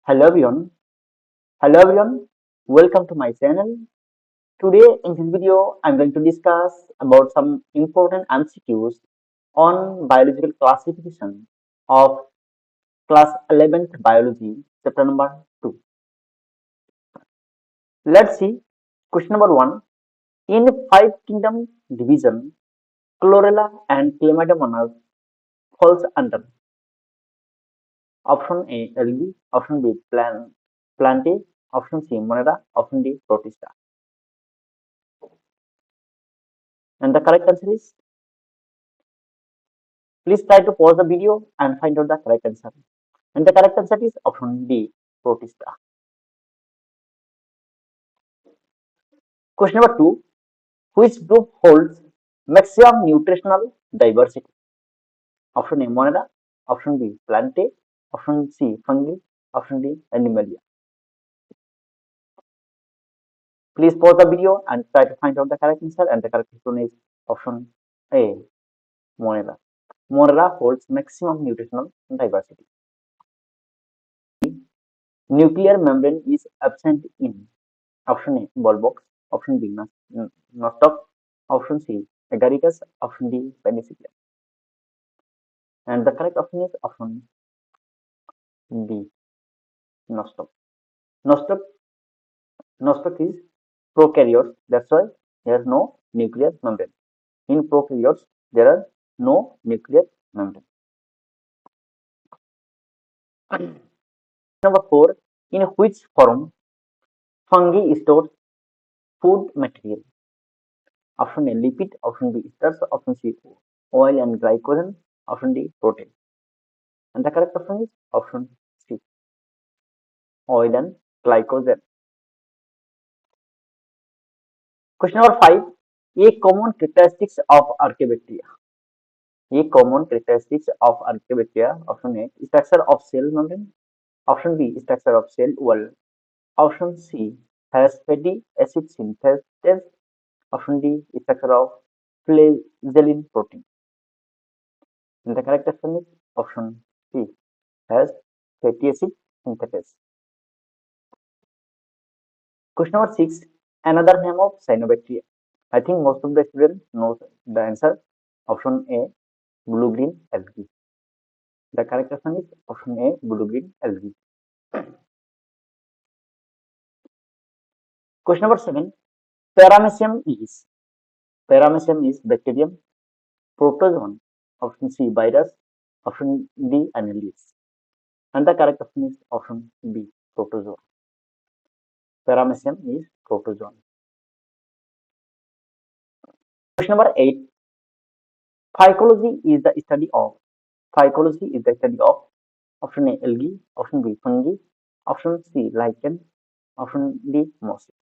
Hello everyone. Hello everyone. Welcome to my channel. Today in this video, I'm going to discuss about some important MCQs on biological classification of class 11th biology, chapter number 2. Let's see. Question number 1. In five kingdom division, chlorella and chlamydomonas falls under option A algae, option B plantae, option C monera, option D protista. And the correct answer is, please try to pause the video and find out the correct answer. And the correct answer is option D, protista. Question number 2. Which group holds maximum nutritional diversity? Option A, monera. Option B, plantae. Option C, fungi. Option D, animalia. Please pause the video and try to find out the correct answer. And the correct answer is option A, monera. Monera holds maximum nutritional diversity. Nuclear membrane is absent in option A, ball box. Option B, nostoc. Option C, agaricus. Option D, penicillium. And the correct option is option B, nostoc. Nostoc, nostoc is prokaryotes. That's why there is no nuclear membrane. In prokaryotes, there are no nuclear membrane. Number 4. In which form fungi stores food material? Option A, lipid. Option B, esters. Option C, oil and glycogen. Option D, protein. And the correct option is option C, oil and glycogen. Question number 5. A common characteristics of archaebacteria. A common characteristics of archaebacteria. Option A, structure of cell membrane. Option B, structure of cell wall. Option C, has fatty acid synthesis. Option D, structure of flagellin protein. And the correct option is option C, has fatty acid synthesis. Question number 6. Another name of cyanobacteria. I think most of the students knows the answer. Option A, blue-green algae. The correct option is option A, blue-green algae. Question number 7. Paramecium is bacterium. Protozoan. Option C, virus. Option D, annelids. And the correct option is option B, protozoan. Paramecium is protozoan. Question number 8. Phycology is the study of. Option A, algae. Option B, fungi. Option C, lichen. Option D, mosses.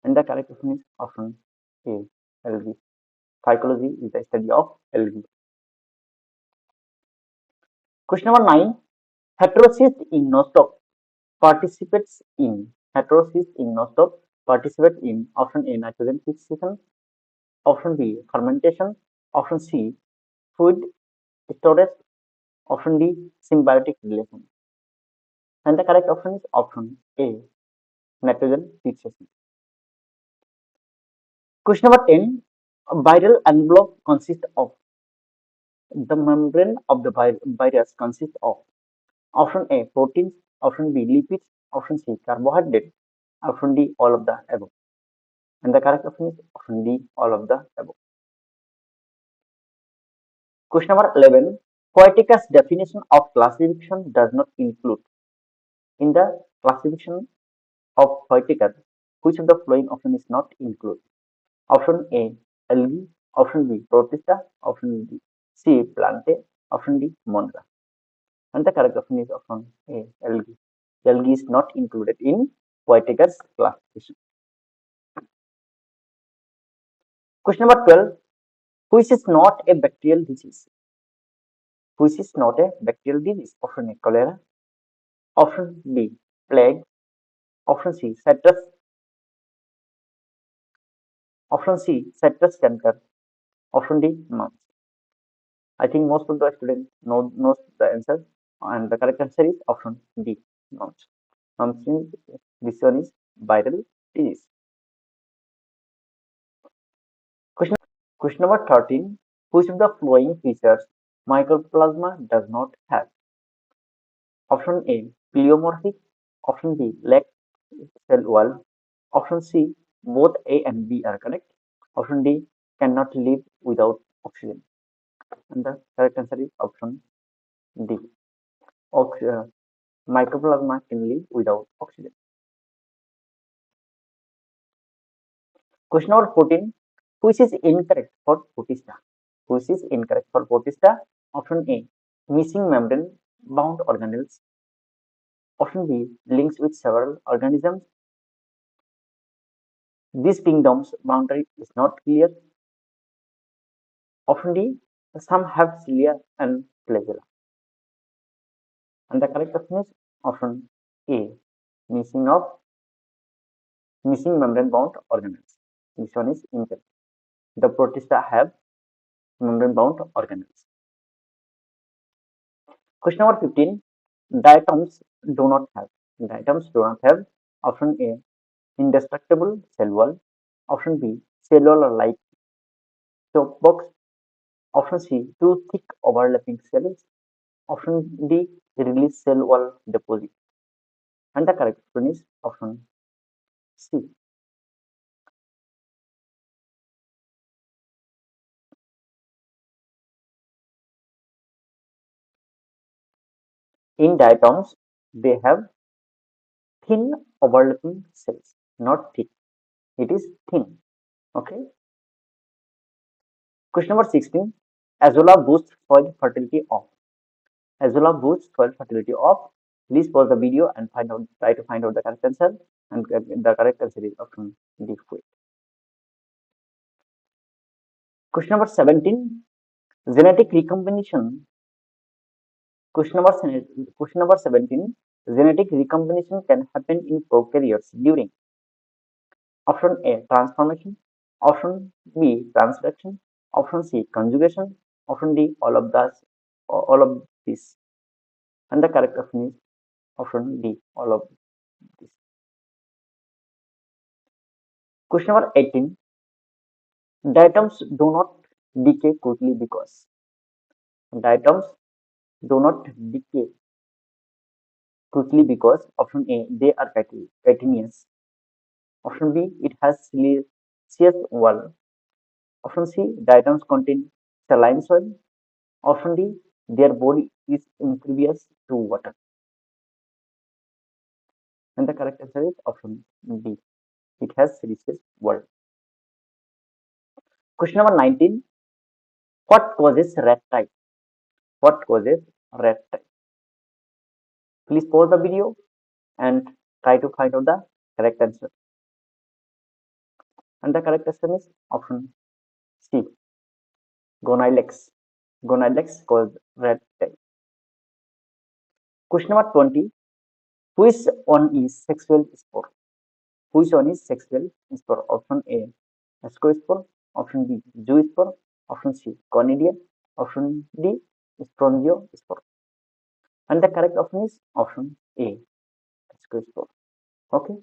And the correct option is option A, algae. Phycology is the study of algae. Question number 9. Heterocyst in nostoc participates in. Option A, nitrogen fixation. Option B, fermentation. Option C, food storage. Option D, symbiotic relation. And the correct option is option A, nitrogen fixation. Question number 10. A viral envelope consists of. The membrane of the virus consists of. Option A, proteins. Option B, lipids. Option C, carbohydrate. Option D, all of the above. And the correct option is option D, all of the above. Question number 11. Whittaker's definition of classification does not include. In the classification of Whittaker, which of the following option is not included? Option A, algae. Option B, protista. Option C, plantae. Option D, monera. And the correct option is option A, algae. Algae is not included in Whittaker's classification. Question number 12. Which is not a bacterial disease? Option A, cholera. Option B, plague. Option C, citrus. Option C, citrus canker. Option D, mumps. I think most of the students knows the answer, and the correct answer is option D, mumps. Hamstring, this one is viral disease. Question, question number 13. Which of the following features mycoplasma does not have? Option A, pleomorphic. Option B, lack cell wall. Option C, both A and B are correct. Option D, cannot live without oxygen. And the correct answer is option D. Ox mycoplasma can live without oxygen. Question number 14. Which is incorrect for Protista? Which is incorrect for Protista? Option A, missing membrane bound organelles. Option B, links with several organisms. This kingdom's boundary is not clear. Option D, some have cilia and flagella. And the correct option is option A, missing membrane bound organelles. This one is incorrect. The Protista have membrane bound organelles. Question number 15. Diatoms do not have. Diatoms do not have. Option A, indestructible cell wall. Option B, cellular like soap box. Option C, two thick overlapping cells. Option D, release cell wall deposit. And the correct one is option C. In diatoms, they have thin overlapping cells, not thick. It is thin. Okay. Question number 16. Azolla boosts soil fertility of. Azolla boosts soil fertility of. Please pause the video and try to find out the correct answer. And the correct answer is option D. Question number 17. Genetic recombination. Question number 17. Genetic recombination can happen in prokaryotes during option A, transformation. Option B, transduction. Option C, conjugation. Option D, all of these. And the correct option is option D, all of these. Question number 18. Diatoms do not decay quickly because diatoms do not decay quickly because option A, they are chitinous. Option B, it has siliceous wall. Option C, diatoms contain saline soil. Option D, their body is impervious to water. And the correct answer is option D. It has siliceous wall. Question number 19. What causes rat type? What causes rat type? Please pause the video and try to find out the correct answer. And the correct answer is option C. Gonailex. Gonailex causes rat type. Question number 20. Which one is sexual spore? Which one is sexual spore? Option A, ascospore. Option B, zoospore. Option C, conidia. Option D, spongiospore. And the correct option is option A, ascospore. Okay.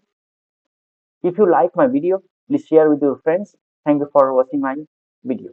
If you like my video, please share with your friends. Thank you for watching my video.